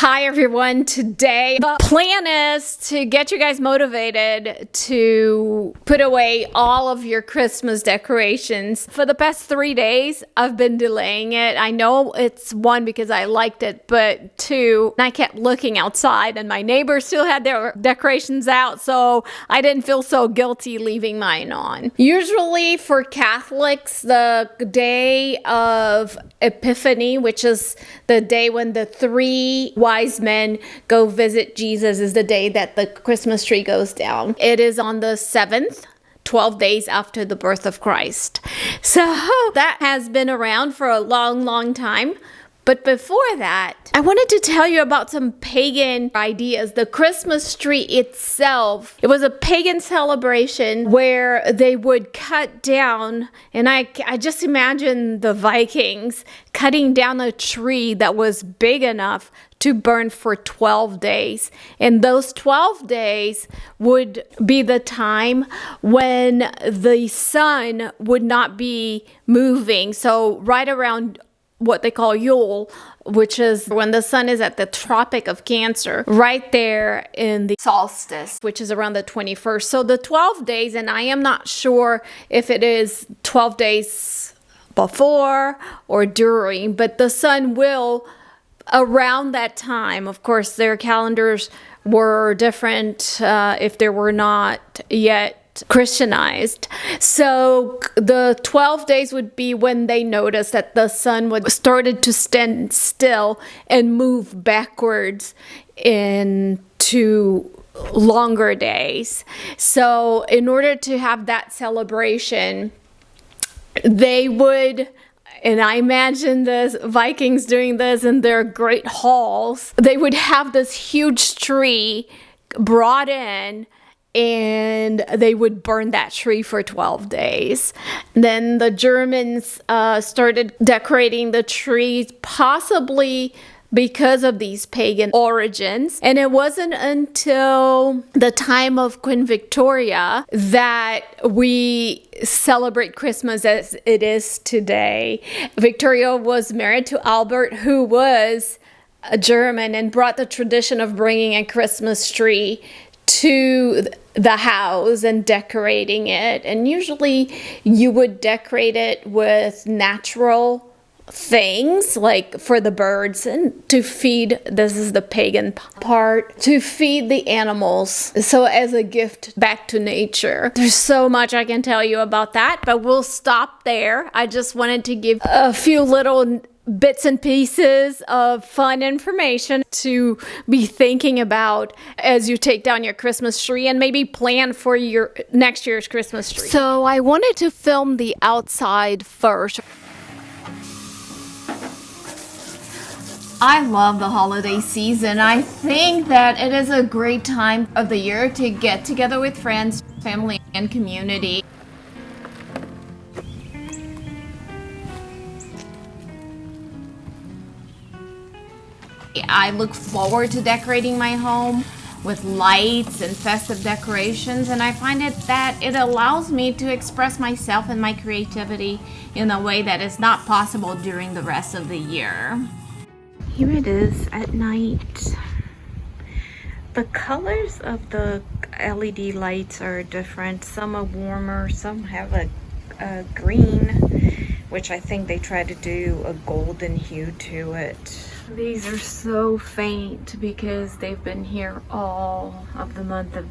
Hi everyone. Today the plan is to get you guys motivated to put away all of your Christmas decorations. For the past 3 days I've been delaying it. I know it's one because I liked it, but two, I kept looking outside and my neighbors still had their decorations out, so I didn't feel so guilty leaving mine on. Usually for Catholics, the day of Epiphany, which is the day when the three wise men go visit Jesus, is the day that the Christmas tree goes down. It is on the 7th, 12 days after the birth of Christ. So that has been around for a long time. But before that, I wanted to tell you about some pagan ideas. The Christmas tree itself, it was a pagan celebration where they would cut down, and I just imagine the Vikings cutting down a tree that was big enough to burn for 12 days. And those 12 days would be the time when the sun would not be moving. So right around what they call Yule, which is when the sun is at the Tropic of Cancer, right there in the solstice, which is around the 21st. So the 12 days, and I am not sure if it is 12 days before or during, but the sun will, around that time, of course, their calendars were different if they were not yet Christianized. So the 12 days would be when they noticed that the sun would started to stand still and move backwards into longer days. So in order to have that celebration, they would, and I imagine the Vikings doing this in their great halls, they would have this huge tree brought in, and they would burn that tree for 12 days. Then the Germans started decorating the trees, possibly because of these pagan origins. And it wasn't until the time of Queen Victoria that we celebrate Christmas as it is today. Victoria was married to Albert, who was a German, and brought the tradition of bringing a Christmas tree to the house and decorating it. And usually you would decorate it with natural things, like for the birds and to feed, this is the pagan part, to feed the animals, so as a gift back to nature. There's so much I can tell you about that, but we'll stop there. I just wanted to give a few little bits and pieces of fun information to be thinking about as you take down your Christmas tree and maybe plan for your next year's Christmas tree. So I wanted to film the outside first. I love the holiday season. I think that it is a great time of the year to get together with friends, family, and community. I look forward to decorating my home with lights and festive decorations, and I find that it allows me to express myself and my creativity in a way that is not possible during the rest of the year. Here it is at night. The colors of the LED lights are different. Some are warmer, some have a green, which I think they try to do a golden hue to it. These are so faint because they've been here all of the month of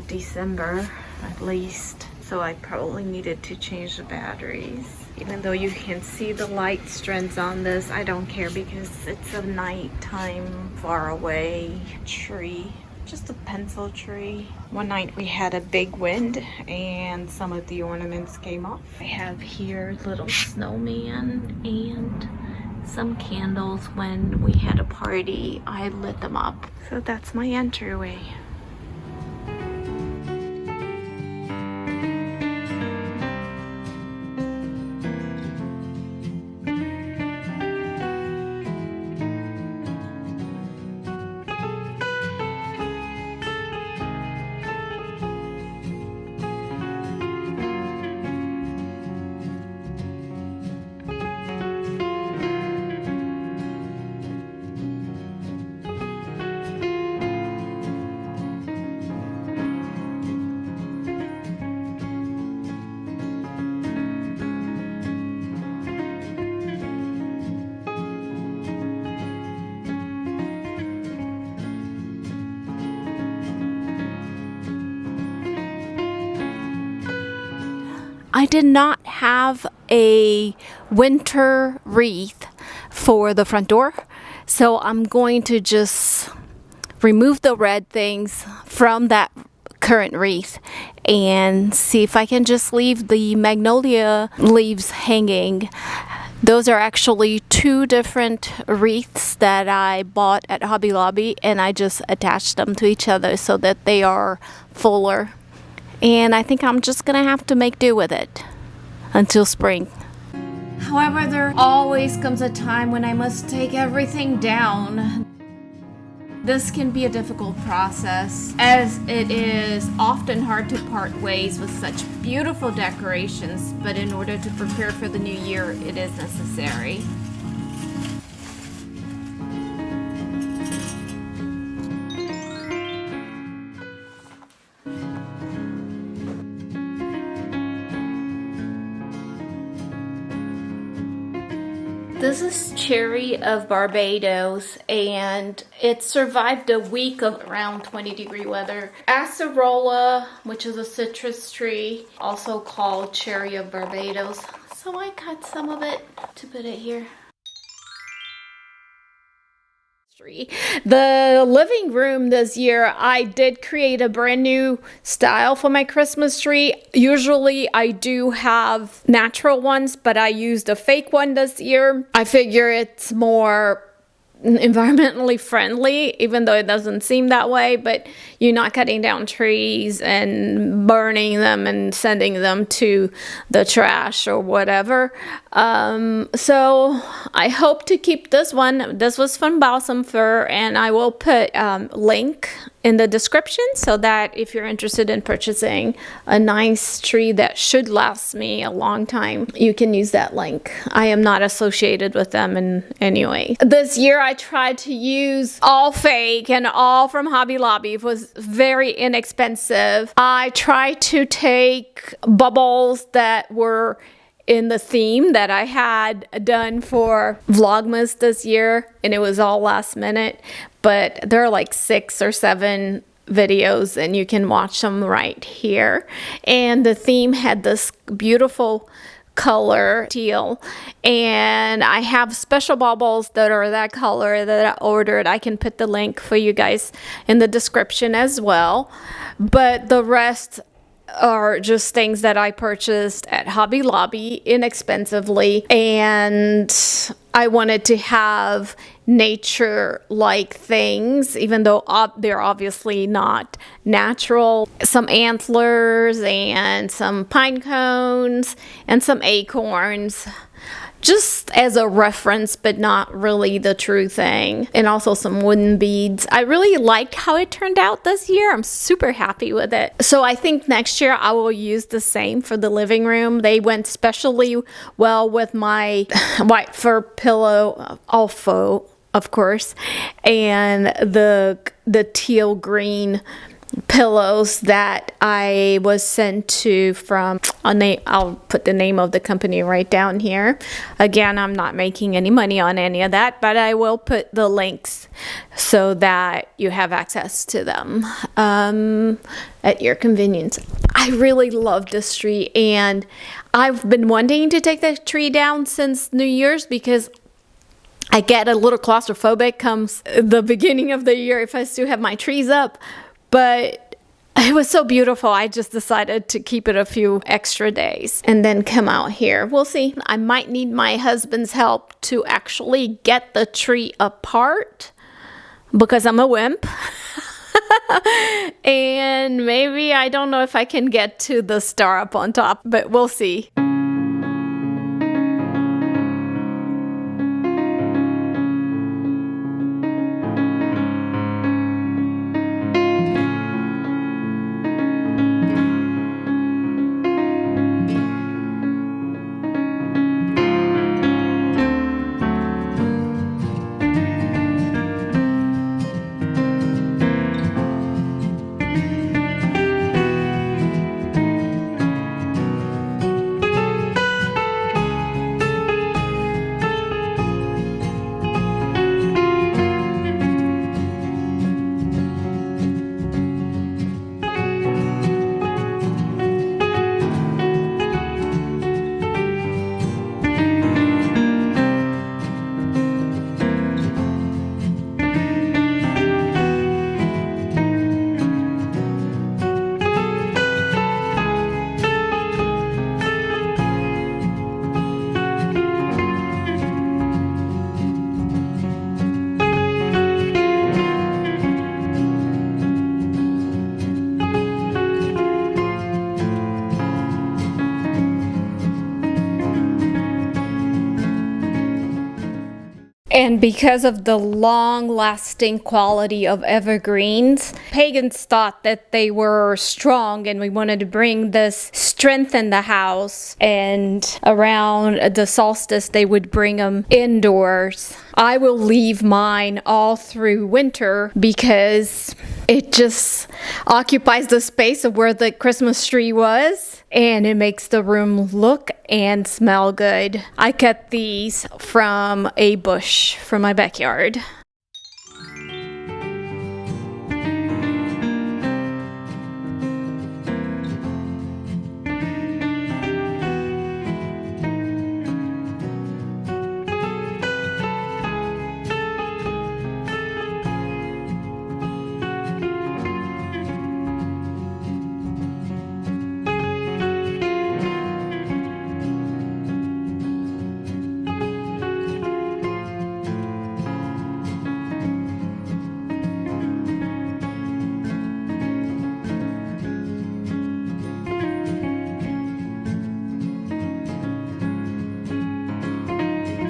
December, at least. So I probably needed to change the batteries. Even though you can see the light strands on this, I don't care because it's a nighttime, far away tree. Just a pencil tree. One night we had a big wind and some of the ornaments came off. I have here little snowman and some candles. When we had a party, I lit them up. So that's my entryway. I did not have a winter wreath for the front door, so I'm going to just remove the red things from that current wreath and see if I can just leave the magnolia leaves hanging. Those are actually two different wreaths that I bought at Hobby Lobby, and I just attached them to each other so that they are fuller. And I think I'm just gonna have to make do with it until spring. However, there always comes a time when I must take everything down. This can be a difficult process, as it is often hard to part ways with such beautiful decorations, but in order to prepare for the new year, it is necessary. This is cherry of Barbados, and it survived a week of around 20-degree weather. Acerola, which is a citrus tree, also called cherry of Barbados. So I cut some of it to put it here. The living room this year, I did create a brand new style for my Christmas tree. Usually I do have natural ones, but I used a fake one this year. I figure it's more environmentally friendly, even though it doesn't seem that way, but you're not cutting down trees and burning them and sending them to the trash or whatever. So I hope to keep this one. This was from Balsam Fir, and I will put link in the description so that if you're interested in purchasing a nice tree that should last me a long time, you can use that link. I am not associated with them in any way. This year I tried to use all fake and all from Hobby Lobby. It was very inexpensive. I tried to take bubbles that were in the theme that I had done for Vlogmas this year, and it was all last minute, but there are like 6 or 7 videos and you can watch them right here. And the theme had this beautiful color teal, and I have special baubles that are that color that I ordered. I can put the link for you guys in the description as well, but the rest are just things that I purchased at Hobby Lobby inexpensively, and I wanted to have nature-like things, even though they're obviously not natural. Some antlers and some pine cones and some acorns, just as a reference, but not really the true thing. And also some wooden beads. I really liked how it turned out this year. I'm super happy with it. So I think next year I will use the same for the living room. They went especially well with my white fur pillow, all faux, of course, and the teal green pillows that I was sent to from a name. I'll put the name of the company right down here. Again, I'm not making any money on any of that, but I will put the links so that you have access to them at your convenience. I really love this tree, and I've been wanting to take the tree down since New Year's because I get a little claustrophobic comes the beginning of the year if I still have my trees up. But it was so beautiful, I just decided to keep it a few extra days and then come out here. We'll see. I might need my husband's help to actually get the tree apart because I'm a wimp. And maybe I don't know if I can get to the star up on top, but we'll see. And because of the long-lasting quality of evergreens, pagans thought that they were strong, and we wanted to bring this strength in the house. And around the solstice, they would bring them indoors. I will leave mine all through winter because it just occupies the space of where the Christmas tree was, and it makes the room look and smell good. I cut these from a bush from my backyard.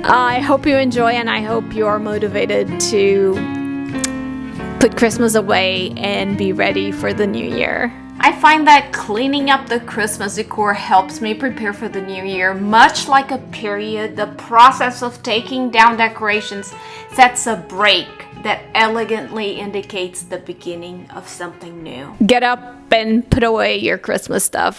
I hope you enjoy, and I hope you are motivated to put Christmas away and be ready for the new year. I find that cleaning up the Christmas decor helps me prepare for the new year. Much like a period, the process of taking down decorations sets a break that elegantly indicates the beginning of something new. Get up and put away your Christmas stuff.